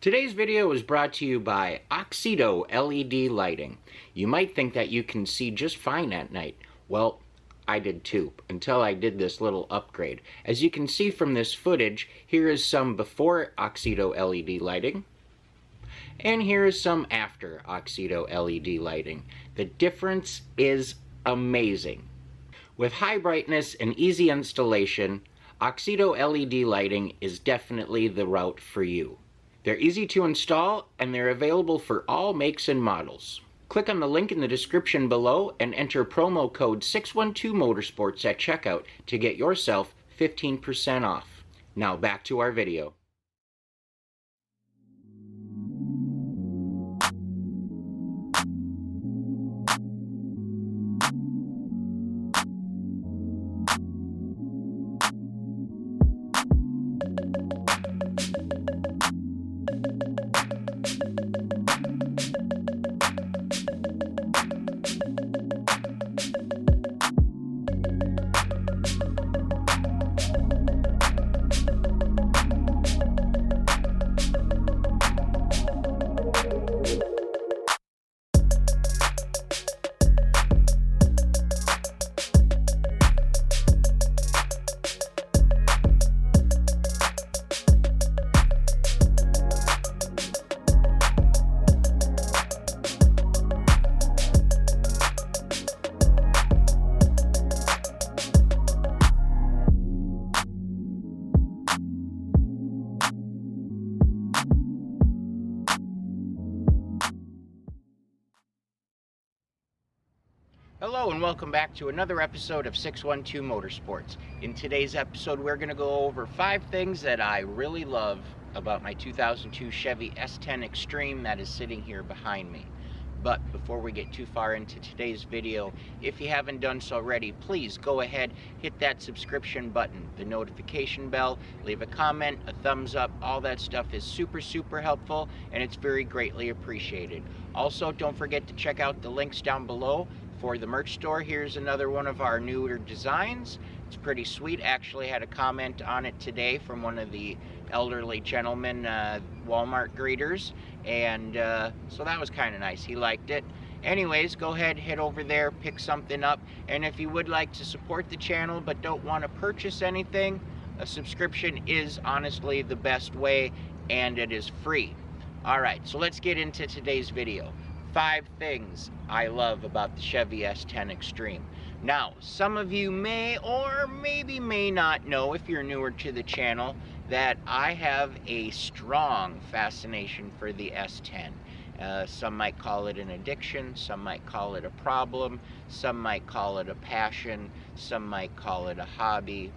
Today's video is brought to you by Oxedo LED lighting. You might think that you can see just fine at night. Well, I did too, until I did this little upgrade. As you can see from this footage, here is some before Oxedo LED lighting, and here is some after Oxedo LED lighting. The difference is amazing. With high brightness and easy installation, Oxedo LED lighting is definitely the route for you. They're easy to install, and they're available for all makes and models. Click on the link in the description below and enter promo code 612motorsports at checkout to get yourself 15% off. Now back to our video. Hello and welcome back to another episode of 612 Motorsports. In today's episode, we're going to go over 5 things that I really love about my 2002 Chevy S-10 Xtreme that is sitting here behind me. But before we get too far into today's video, if you haven't done so already, please go ahead, hit that subscription button, the notification bell, leave a comment, a thumbs up. All that stuff is super helpful, and it's very greatly appreciated. Also, don't forget to check out the links down below for the merch store. Here's another one of our newer designs. It's pretty sweet. Actually had a comment on it today from one of the elderly gentlemen, Walmart greeters, and so that was kind of nice. He liked it. Anyways, go ahead, head over there, pick something up, and if you would like to support the channel but don't want to purchase anything, a subscription is honestly the best way, and it is free. Alright, so let's get into today's video. 5 things I love about the Chevy S-10 Xtreme. Now, some of you may or maybe may not know, if you're newer to the channel, that I have a strong fascination for the S-10. Some might call it an addiction, some might call it a problem, some might call it a passion, some might call it a hobby.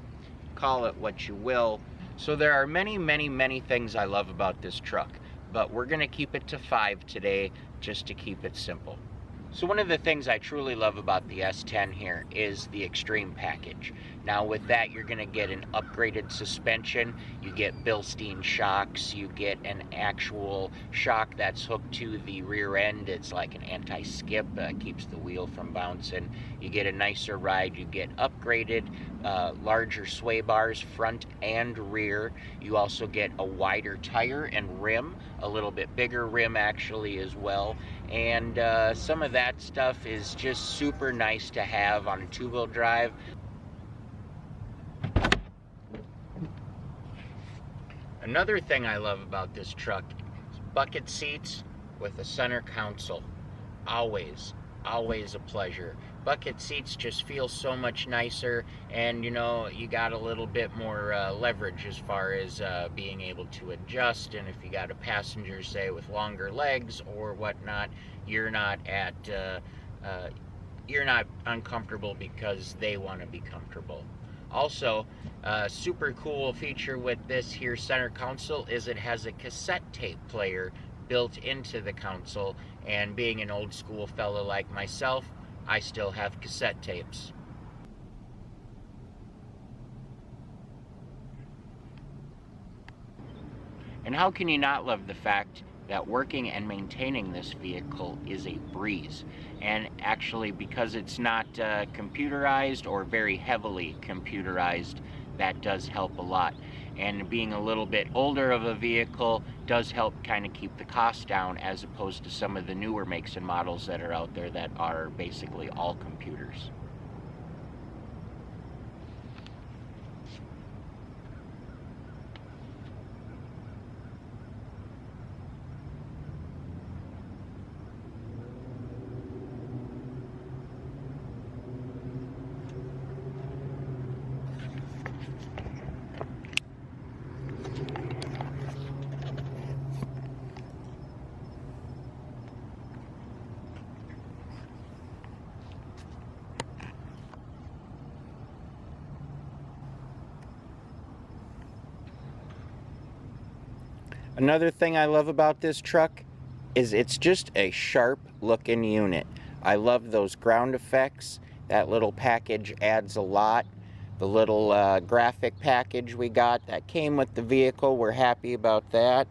Call it what you will. So there are many things I love about this truck, but we're going to keep it to 5 today, just to keep it simple. So one of the things I truly love about the S-10 here is the Xtreme package. Now with that, you're going to get an upgraded suspension, you get Bilstein shocks, you get an actual shock that's hooked to the rear end. It's like an anti-skip, keeps the wheel from bouncing. You get a nicer ride, you get upgraded larger sway bars front and rear. You also get a wider tire and rim, a little bit bigger rim actually as well, and some of that stuff is just super nice to have on a 2-wheel drive. Another thing I love about this truck is bucket seats with a center console. Always a pleasure. Bucket seats just feel so much nicer, and you know, you got a little bit more leverage as far as being able to adjust, and if you got a passenger, say, with longer legs or whatnot, you're not uncomfortable because they want to be comfortable. Also, a super cool feature with this here center console is it has a cassette tape player built into the console, and being an old school fella like myself, I still have cassette tapes. And how can you not love the fact that working and maintaining this vehicle is a breeze? And actually, because it's not computerized or very heavily computerized, that does help a lot. and being a little bit older of a vehicle does help kind of keep the cost down, as opposed to some of the newer makes and models that are out there that are basically all computers. Another thing I love about this truck is it's just a sharp looking unit. I love those ground effects. That little package adds a lot. The little graphic package we got that came with the vehicle, we're happy about that.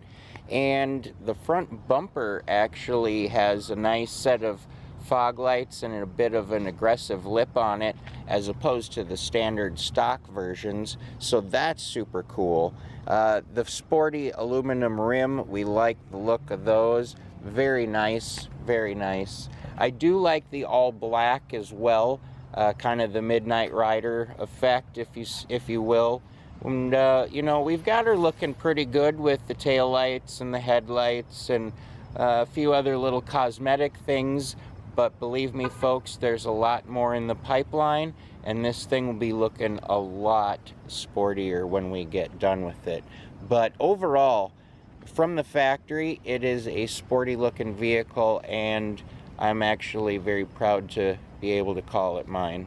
And the front bumper actually has a nice set of fog lights and a bit of an aggressive lip on it, as opposed to the standard stock versions, so that's super cool. The sporty aluminum rim, we like the look of those. Very nice, very nice. I do like the all black as well, kind of the Midnight Rider effect, if you will. And you know, we've got her looking pretty good with the tail lights and the headlights and a few other little cosmetic things. But believe me, folks, there's a lot more in the pipeline, and this thing will be looking a lot sportier when we get done with it. But overall, from the factory, it is a sporty looking vehicle, and I'm actually very proud to be able to call it mine.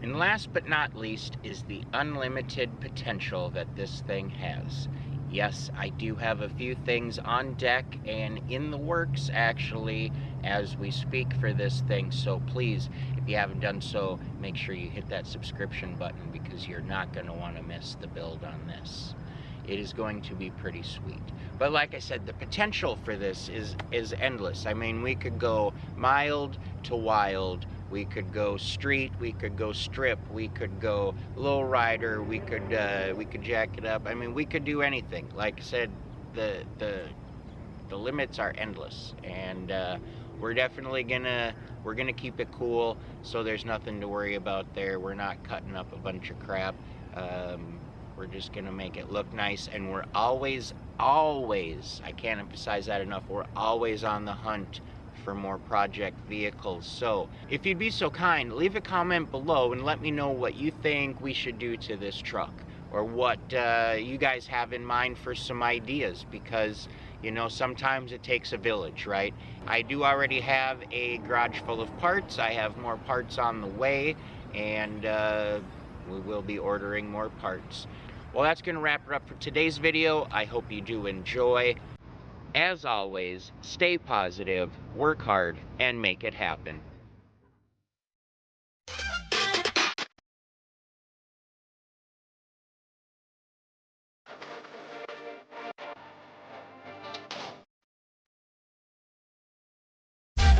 And last but not least is the unlimited potential that this thing has. Yes, I do have a few things on deck and in the works actually as we speak for this thing, so please, if you haven't done so, make sure you hit that subscription button, because you're not going to want to miss the build on this. It is going to be pretty sweet. But like I said, the potential for this is endless. I mean, we could go mild to wild. We could go street, we could go strip, we could go low rider, we could jack it up. I mean, we could do anything. Like I said, the limits are endless, and we're definitely gonna keep it cool, so there's nothing to worry about there. We're not cutting up a bunch of crap. We're just gonna make it look nice, and we're always, I can't emphasize that enough, we're always on the hunt for more project vehicles. So if you'd be so kind, leave a comment below and let me know what you think we should do to this truck, or what you guys have in mind for some ideas, because you know, sometimes it takes a village, right? I do already have a garage full of parts. I have more parts on the way, and we will be ordering more parts. Well, that's going to wrap it up for today's video. I hope you do enjoy. As always, stay positive, work hard, and make it happen.